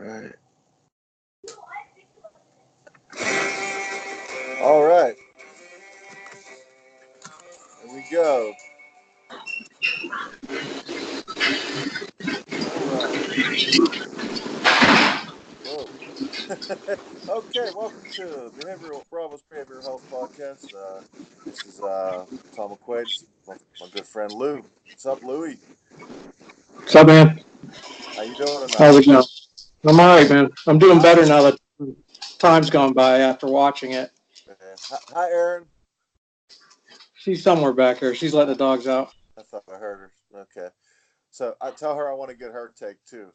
right. All right. Here we go. All right. Whoa. Okay, welcome to Bravo's Behavioral Health Podcast. This is Tom McQuaid, my good friend Lou. What's up, Louie? What's up, man? How you doing How's tonight? it going? I'm all right, man. I'm doing Hi, better now that time's gone by after watching it. man. Hi, Aaron. She's somewhere back there. She's letting the dogs out. I thought I heard her. Okay, so I tell her I want to get her take too.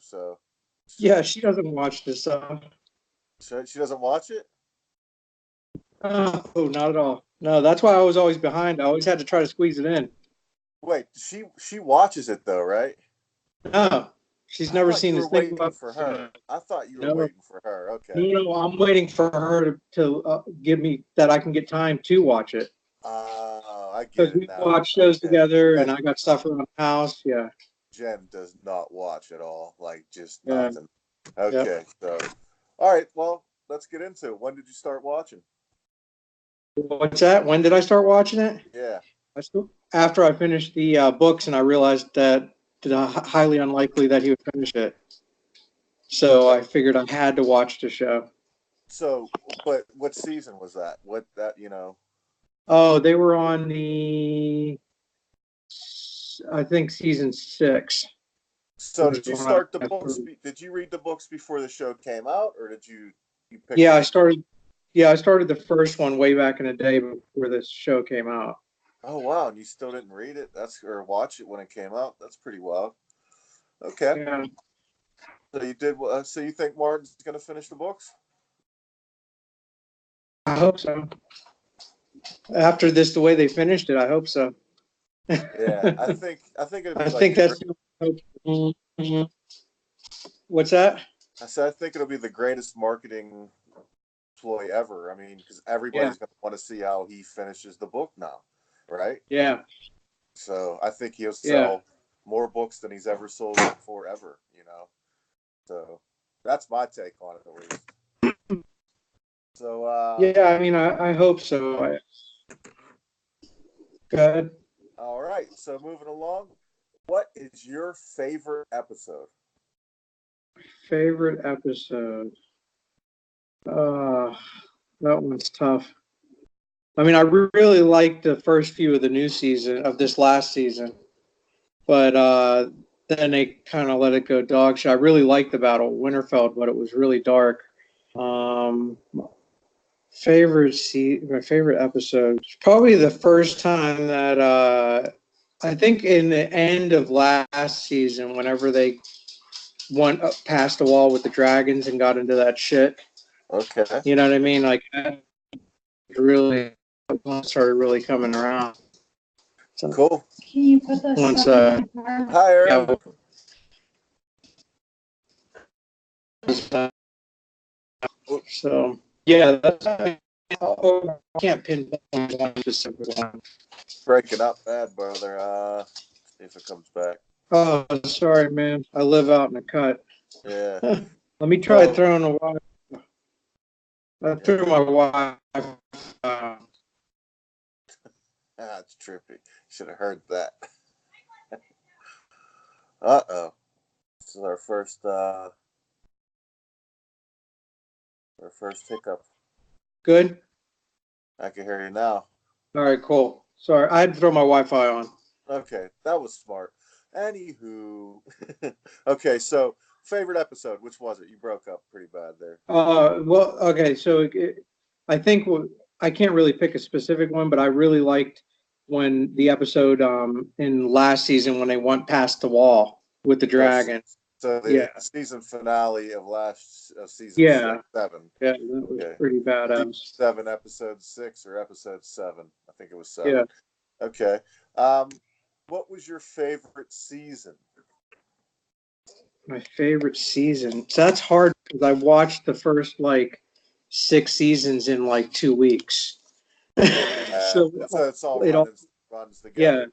Yeah, she doesn't watch this stuff. So she doesn't watch it. Oh, not at all. No, that's why I was always behind. I always had to try to squeeze it in. Wait, she watches it though, right? No, she's I never thought seen you were this thing waiting about. for her. I thought you were No, waiting for her. Okay. no, I'm waiting for her to give me that I can get time to watch it. I get Because it we now. watch shows Okay. together, and Jen, I got stuff around the house. Yeah, Jen does not watch at all. Like just yeah, nothing. yep. Okay. So, all right. Well, let's get into it. When did you start watching? What's that? When did I start watching it? Yeah. After I finished the books, and I realized that highly unlikely that he would finish it. So Okay. I figured I had to watch the show. So, but what season was that? What that? Oh, they were on I think season 6 So, was did you when start the books? Did you read the books before the show came out, or did you pick yeah, them I up? started. Yeah, I started the first one way back in the day before this show came out. Oh wow, and you still didn't read it? That's or watch it when it came out. That's pretty wild. Okay. Yeah, So you did. So you think Martin's going to finish the books? I hope so. After this, the way they finished it, I hope so. Yeah, I think it'll be I like think the great. that's. Mhm. What's that? I said I think it'll be the greatest marketing ploy ever. I mean, because Yeah, everybody's going to want to see how he finishes the book now, right? yeah, So I think he'll yeah. sell more books than he's ever sold before ever. So that's my take on it at least. So Yeah, I mean, I hope so. Good. all right. So moving along, what is your favorite episode? Favorite episode. Uh, that one's tough. I mean, I really liked the first few of the new season of this last season, but then they kind of let it go dog shit. I really liked the Battle of Winterfell, but it was really dark. Um, my favorite episode. Probably the first time that I think in the end of last season, whenever they went up past the wall with the dragons and got into that shit. Okay. You know what I mean? Like really started really coming around. So Cool. Can you put this once stuff in my car? Hi, Aaron. yeah, so yeah, that's I can't pinpoint one specific one. Breaking up bad, brother. See if it comes back. Oh, sorry, man. I live out in the cut. Yeah. Let me try So throwing a Wi. I yeah, threw my Wi. it's trippy. Should have heard that. Uh-oh. This is our first hiccup. Good. I can hear you now. All right, cool. Sorry, I had to throw my Wi-Fi on. Okay, that was smart. Anywho, okay. So favorite episode, which was it? You broke up pretty bad there. Well, okay, so I think I can't really pick a specific one, but I really liked when the episode in last season when they went past the wall with the So, dragon. so Yeah, the season finale of last of season yeah, 7. yeah, that was Okay, pretty season badass. 7, episode 6, or episode 7. I think it was Yeah, 7. Okay. Um, what was your favorite season? my favorite season. So that's hard because I watched the first like 6 seasons in like 2 weeks. Yeah, So it's all it all, runs yeah, together.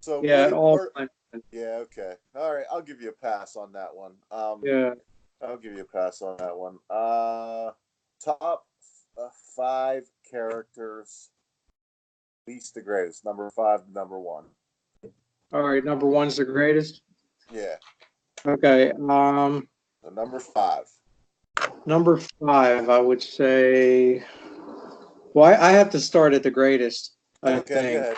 So yeah, it all. yeah, okay, all right. I'll give you a pass on that one. Yeah. I'll give you a pass on that one. Top 5 characters, least to greatest. Number 5 to number 1. All right, number one's the greatest. Yeah. Okay. So number 5. Number 5, I would say. Well, I have to start at the greatest. I Okay, think. go ahead.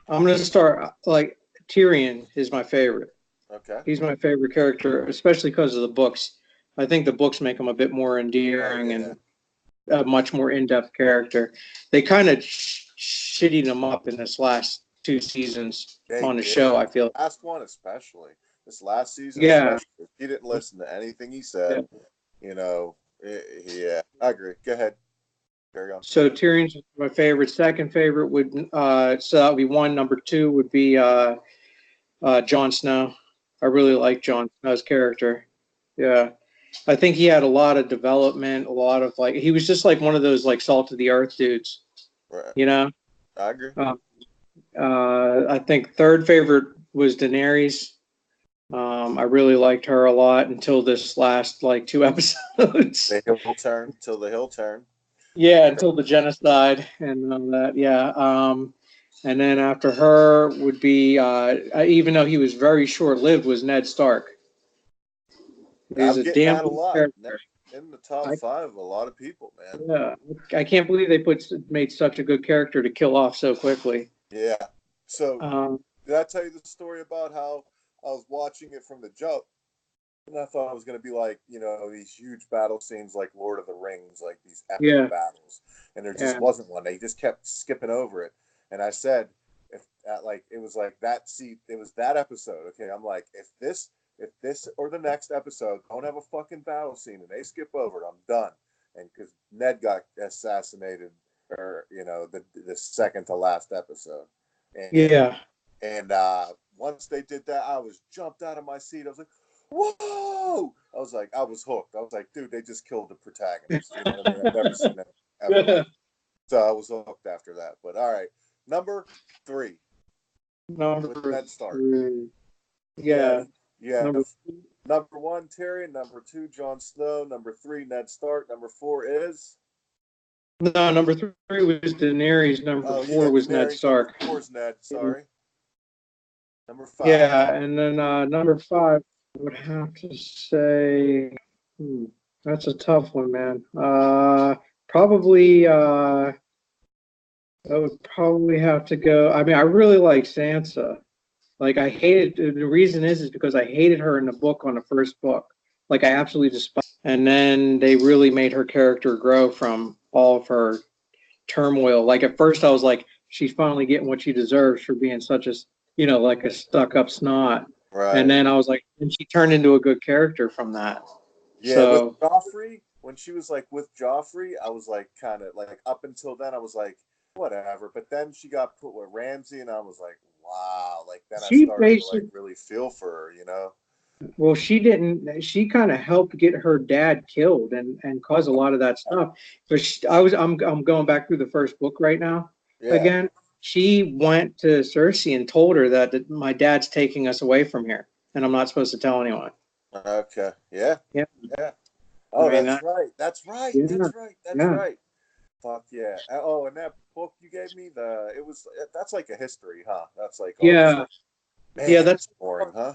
I'm gonna start like Tyrion is my favorite. Okay. He's my favorite character, especially because of the books. I think the books make him a bit more endearing and a much more in-depth character. They kind of shitting him up in this last 2 seasons on the show, I feel. Last one especially. This last season, yeah. especially. If you didn't listen to anything he said, yeah, I agree. Go ahead. Carry on. So Tyrion's my favorite. Second favorite would so that would be 1. Number 2 would be Jon Snow. I really like Jon Snow's character. Yeah. I think he had a lot of development, a lot of he was just like one of those salt of the earth dudes. Right. I agree. I think third favorite was Daenerys. I really liked her a lot until this last 2 episodes. The hill turn till the hill turn. Yeah, until the genocide and all that. Yeah. And then after her would be, even though he was very short-lived, was Ned Stark. He's a damn a lot. In the top 5, a lot of people, man. Yeah, I can't believe they made such a good character to kill off so quickly. Yeah. So, did I tell you the story about how I was watching it from the jump, and I thought it was going to be these huge battle scenes like Lord of the Rings, like these epic battles, and there just wasn't one. They just kept skipping over it, and I said, if it was like that seat, it was that episode. Okay, I'm like, if this or the next episode don't have a fucking battle scene and they skip over it, I'm done. And because Ned got assassinated, or the second to last episode. And once they did that, I was jumped out of my seat. I was like, whoa! I was hooked. I was like, dude, they just killed the protagonist. You know what I mean? I've never seen that ever. So I was hooked after that. But all right, number 3. Number Ned Stark. 3. Yeah. Yeah. Number 1, Tyrion. Number 2, Jon Snow. Number 3, Ned Stark. Number 4 is. No, number 3 was Daenerys. Number 4 was Ned Stark. Number 4 is Ned. Sorry. Number 5. Yeah, and then number 5, I would have to say, that's a tough one, man. Probably, I would probably have to go. I mean, I really like Sansa. I hated, the reason is because I hated her in the book on the first book. I absolutely despised. And then they really made her character grow from all of her turmoil. At first I was like, she's finally getting what she deserves for being such a, a stuck-up snot. Right. And then I was like, and she turned into a good character from that. Yeah, so, with Joffrey, when she was with Joffrey, I was kind of up until then I was like, whatever. But then she got put with Ramsay, and I was like, wow. Then I started to really feel for her, Well, she didn't. She kind of helped get her dad killed and cause a lot of that stuff. But I'm going back through the first book right now. Yeah. Again, she went to Cersei and told her that my dad's taking us away from here, and I'm not supposed to tell anyone. Okay. Yeah. Yeah. Yeah. Oh, that's right. That's right. Yeah. That's right. That's right. Fuck yeah. Oh, and that book you gave me, that's like a history, huh? That's man, that's boring, huh?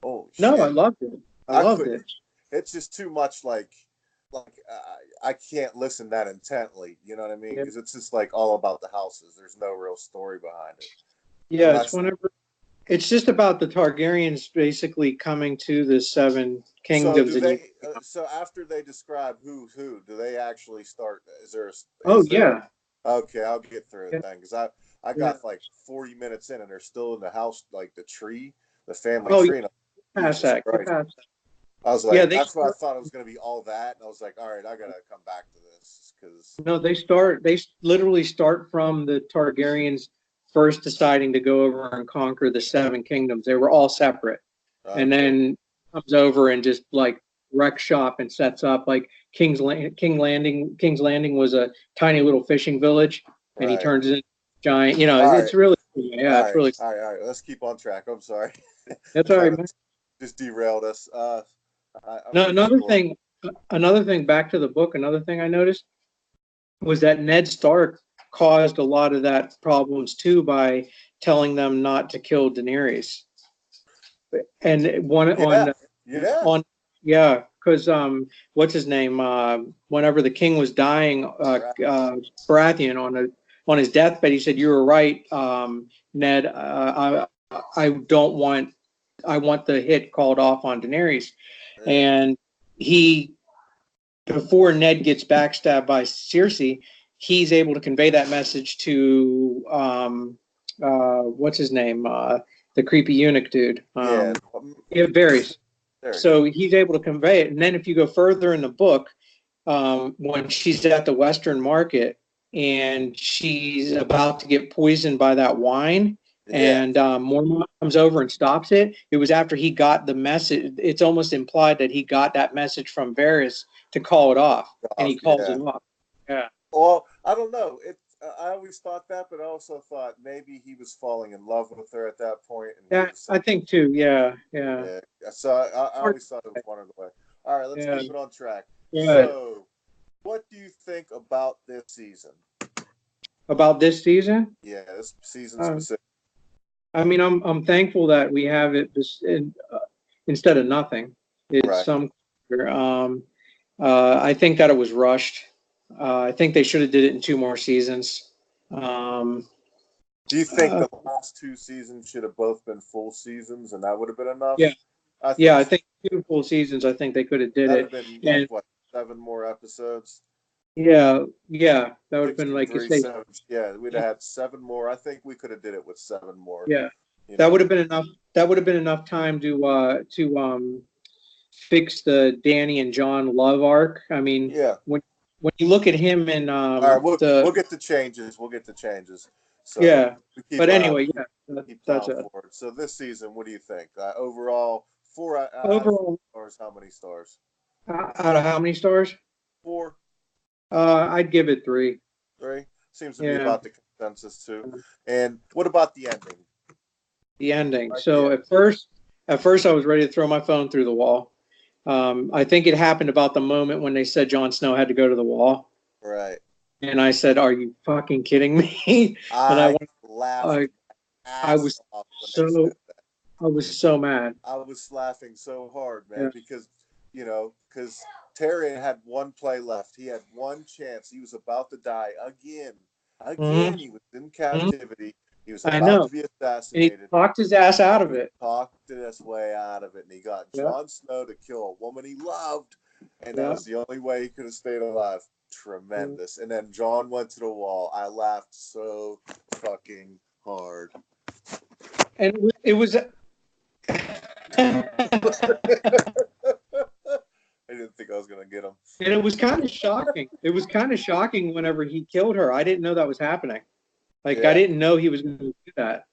Oh shit. No, I loved it. I loved it. It's just too much I can't listen that intently, you know what I mean? Because it's just all about the houses. There's no real story behind it. Yeah, it's just about the Targaryens basically coming to the 7 kingdoms. So after they describe who's who, do they actually start? Yeah. Okay, I'll get through it then, because I got 40 minutes in and they're still in the house, the tree, the family tree. Past that. I was like, that's why I thought it was going to be all that, and I was like, all right, I got to come back to this because. No, they literally start from the Targaryens first deciding to go over and conquer the 7 kingdoms. They were all separate, and then comes over and just wreck shop and sets up King's Landing was a tiny little fishing village, and he turns it into giant. It's really it's really. All right. Let's keep on track. I'm sorry. That's all right, man. Just derailed us. No, another sure. thing. Back to the book. Another thing I noticed was that Ned Stark caused a lot of that problems too by telling them not to kill Daenerys. And one Yeah, yeah, on yeah, because what's his name? Whenever the king was dying, right. Baratheon on his deathbed, he said, "You were right, Ned. I don't want I want the hit called off on Daenerys." Yeah, And he, before Ned gets backstabbed by Cersei, he's able to convey that message to what's his name? The creepy eunuch dude. yeah, Yeah, Varys. there you So he's able to convey it. And then if you go further in the book, when she's at the Western Market and she's about to get poisoned by that wine, go. Yeah, and Mormont comes over and stops it, it was after he got the message. It's almost implied that he got that message from Varys to call it off, and he calls yeah. it off. Yeah. Well, I don't know. I always thought that, but I also thought maybe he was falling in love with her at that point, and he Yeah, was I think too. Yeah, yeah. yeah. So I always thought it was one of the way. All right, let's Yeah. keep it on track. Good. So, what do you think about this season? About this season? Yeah, this season Uh, specific. I mean, I'm thankful that we have it this instead of nothing. It's Right. some. I think that it was rushed. I think they should have did it in 2 more seasons. Do you think the last 2 seasons should have both been full seasons, and that would have been enough? Yeah, I yeah. think I so. think 2 full seasons. I think they could have did That'd it, have been like and what 7 more episodes. yeah, yeah. That would have been like if 63, they. 7. Yeah, we'd have had 7 more. I think we could have did it with 7 more. Yeah, You that would know. have been enough. That would have been enough time to fix the Danny and John love arc. I mean, Yeah. when you look at him and All right, we'll get to changes. We'll get to changes. So yeah. we keep But anyway, yeah, keep that's plowing it. forward. So this season, what do you think? Overall, out of Overall, 4 stars, how many stars? out of how many stars? 4, I'd give it 3. 3 seems to be Yeah, about the consensus too. And what about the ending? the ending. Like So the at first, I was ready to throw my phone through the wall. I think it happened about the moment when they said Jon Snow had to go to the wall, right. and I said, "Are you fucking kidding me?" And I laughed my I ass was off when they so said that. I was so mad. I was laughing so hard, Yeah. man, because because Tyrion had one play left. He had one chance. He was about to die again. Mm-hmm. Again, he was in captivity. He was I about know. to be And he assassinated. talked his ass out of it. Talked his way out of it, and he got Yeah. Jon Snow to kill a woman he loved, and that Yeah. was the only way he could have stayed alive. Tremendous. And then Jon went to the wall. I laughed so fucking hard. And it was. I didn't think I was gonna get him. And it was kind of shocking. It was kind of shocking whenever he killed her. I didn't know that was happening. Like, Yeah. I didn't know he was going to do that.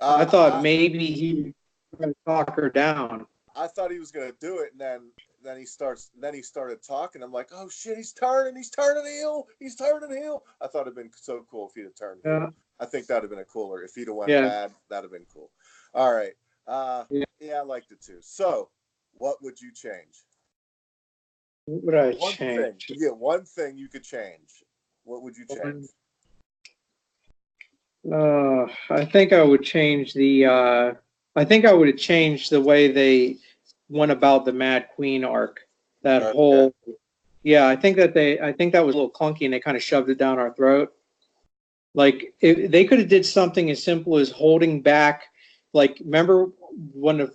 I thought maybe he was going to talk her down. I thought he was gonna do it, and then he started talking. I'm like, oh shit, he's turning heel. I thought it'd been so cool if he'd have turned heel. Yeah. I think that'd have been a cooler. If he'd have went Yeah. bad, that'd have been cool. All right. Yeah. I liked it too. So, what would you change? What would I One change? thing. Yeah, one thing you could change. What would you change? I think I would change I think I would have changed the way they went about the Mad Queen arc. That Okay. whole, yeah, I think that was a little clunky and they kind of shoved it down our throat. Like, if they could have did something as simple as holding back. Like, remember when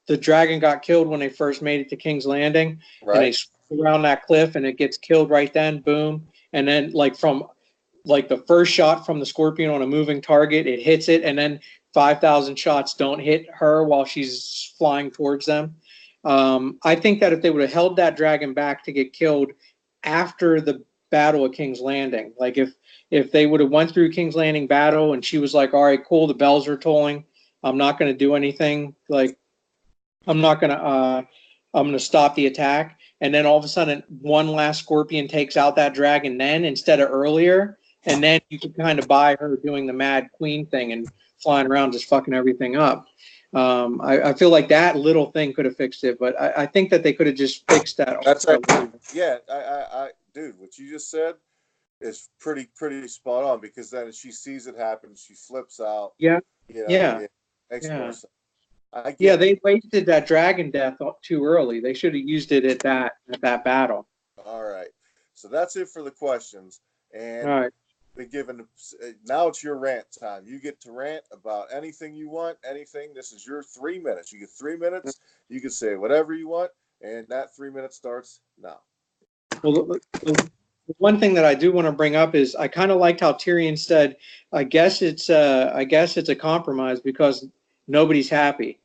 the dragon got killed when they first made it to King's Landing, Right. and they swing around that cliff and it gets killed right then, boom, and then like the first shot from the Scorpion on a moving target, it hits it, and then 5,000 shots don't hit her while she's flying towards them. I think that if they would have held that dragon back to get killed after the battle at King's Landing, like if they would have went through King's Landing battle and she was like, all right, cool, the bells are tolling, I'm not going to do anything, like I'm going to stop the attack, and then all of a sudden one last Scorpion takes out that dragon then instead of earlier, and then you could kind of buy her doing the Mad Queen thing and flying around just fucking everything up. I feel like that little thing could have fixed it, but I think that they could have just fixed that. That's right. Yeah, dude, what you just said is pretty spot on, because then she sees it happen, she flips out. Yeah, You know, yeah, it makes more sense. Yeah, they wasted that dragon death too early. They should have used it at that battle. All right, so that's it for the questions, and all right. Been given. Now it's your rant time. You get to rant about anything you want. Anything. This is your 3 minutes. You get 3 minutes. You can say whatever you want, and that 3 minutes starts now. Well, the one thing that I do want to bring up is I kind of liked how Tyrion said, "I guess it's a compromise because nobody's happy,"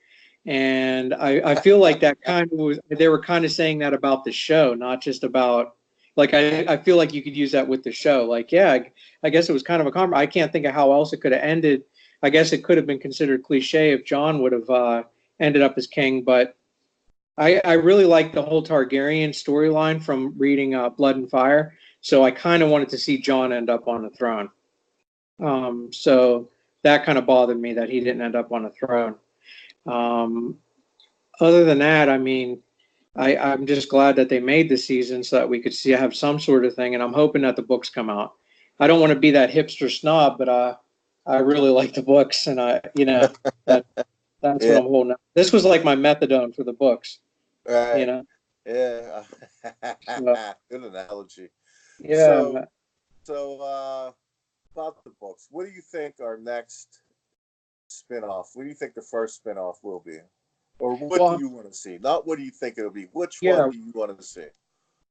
and I feel like that kind of was. They were kind of saying that about the show, not just about. Like I feel like you could use that with the show. Like, yeah, I guess it was kind of a compromise. I can't think of how else it could have ended. I guess it could have been considered cliche if Jon would have ended up as king, but I really like the whole Targaryen storyline from reading Blood and Fire. So I kind of wanted to see Jon end up on the throne. So that kind of bothered me that he didn't end up on the throne. Other than that, I mean, I'm just glad that they made the season so that we could have some sort of thing, and I'm hoping that the books come out. I don't want to be that hipster snob, but I really like the books, and that's what I'm holding up. This was like my methadone for the books, right. Yeah, good analogy. Yeah. So about the books, what do you think our next spinoff? What do you think the first spinoff will be? Or what do you want to see? Not what do you think it'll be. Which one do you want to see?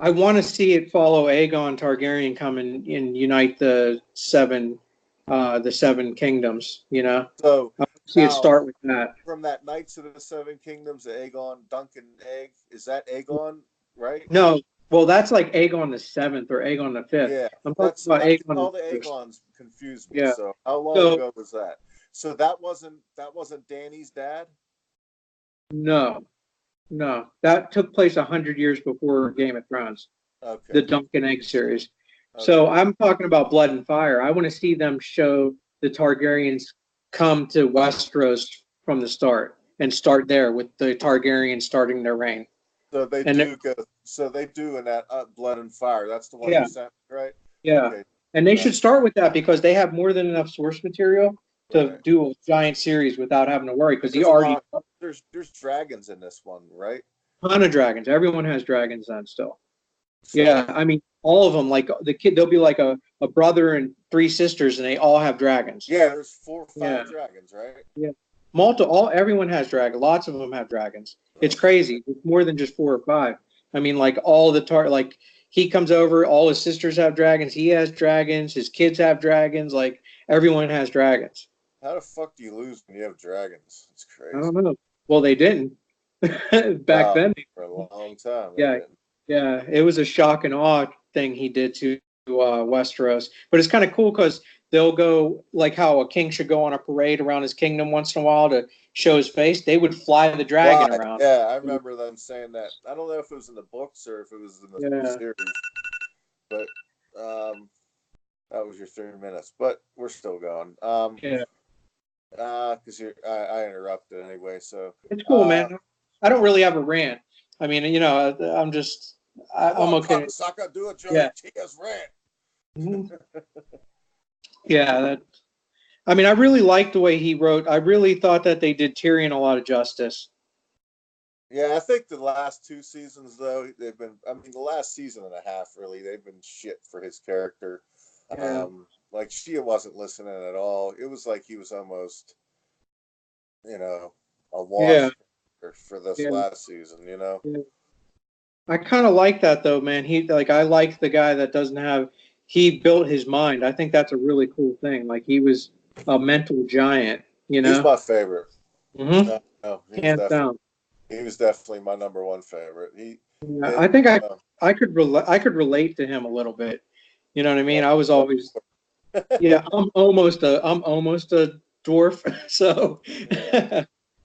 I want to see it follow Aegon Targaryen come and unite the seven kingdoms. So I see it start with that. From that Knights of the Seven Kingdoms, Aegon, Duncan, Egg. Is that Aegon, right? No. Well, that's like Aegon the Seventh or Aegon the Fifth. Yeah, I'm talking about Aegon. All the Aegons confused me. Yeah. So how long ago was that? So that wasn't Dany's dad? No, that took place 100 years before Game of Thrones. Okay. The Duncan Egg series. Okay. So I'm talking about Blood and Fire. I want to see them show the Targaryens come to Westeros from the start and start there with the Targaryens starting their reign. So they do in that Blood and Fire. That's the one you sent, right? Yeah. Okay. And they should start with that because they have more than enough source material to do a giant series without having to worry, because there's dragons in this one, right? Ton of dragons. Everyone has dragons then still. So, yeah, I mean all of them. Like the kid, there'll be like a brother and 3 sisters, and they all have dragons. Yeah, there's 4 or 5 dragons, right? Yeah, everyone has dragons. Lots of them have dragons. It's crazy. It's more than just 4 or 5. I mean, like all the he comes over, all his sisters have dragons. He has dragons. His kids have dragons. Like everyone has dragons. How the fuck do you lose when you have dragons? It's crazy. I don't know. Well, they didn't back then. For a long time. Yeah. It was a shock and awe thing he did to Westeros. But it's kind of cool because they'll go like how a king should go on a parade around his kingdom once in a while to show his face. They would fly the dragon around. Yeah, I remember them saying that. I don't know if it was in the books or if it was in the series, but that was your 3 minutes. But we're still going. Because I interrupted anyway, so it's cool, man. I don't really have a rant. I mean, I'm just I'm okay. Sucker, do a Joey Tia's rant. Mm-hmm. I mean, I really liked the way he wrote. I really thought that they did Tyrion a lot of justice. Yeah, I think the last 2 seasons, though, they've been. I mean, the last season and a half, really, they've been shit for his character. Yeah. Like Shia wasn't listening at all. It was like he was almost, a wash for this last season. Yeah. I kind of like that though, man. I like the guy that doesn't have. He built his mind. I think that's a really cool thing. Like he was a mental giant. He's my favorite. Mm-hmm. No, hands down. He was definitely my number 1 favorite. I think I could relate to him a little bit. You know what I mean? I was always. Yeah, I'm almost a dwarf, so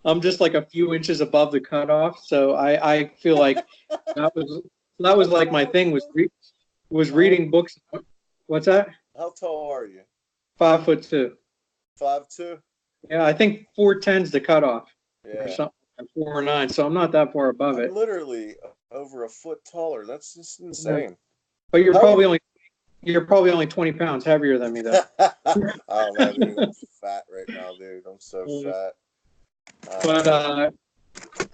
I'm just like a few inches above the cutoff. So I feel like that was like my thing was reading books. What's that? How tall are you? 5'2". 5'2"? Yeah, I think 4'10's the cutoff. or Yeah. something, 4'9", so I'm not that far above I'm it. literally over a foot taller. That's just insane. But you're How probably only 20 pounds heavier than me, though. I don't know, dude. I'm fat right now, dude. I'm so fat.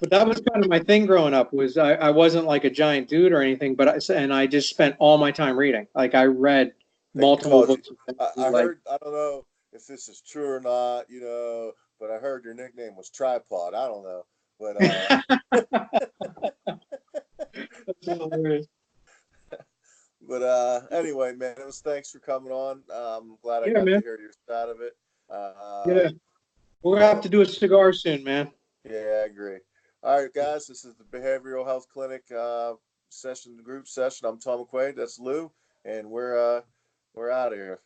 But that was kind of my thing growing up. Was I wasn't like a giant dude or anything, but I just spent all my time reading. Like I read They multiple called you. books. I Like, heard. I don't know if this is true or not, you know, but I heard your nickname was Tripod. I don't know, but anyway, man, it was thanks for coming on. I'm glad I yeah, got to man. hear your side of it. Yeah, we're gonna have to do a cigar soon, man. Yeah, I agree. All right, guys, this is the Behavioral Health Clinic session, group session. I'm Tom McQuaid. That's Lou, and we're out of here.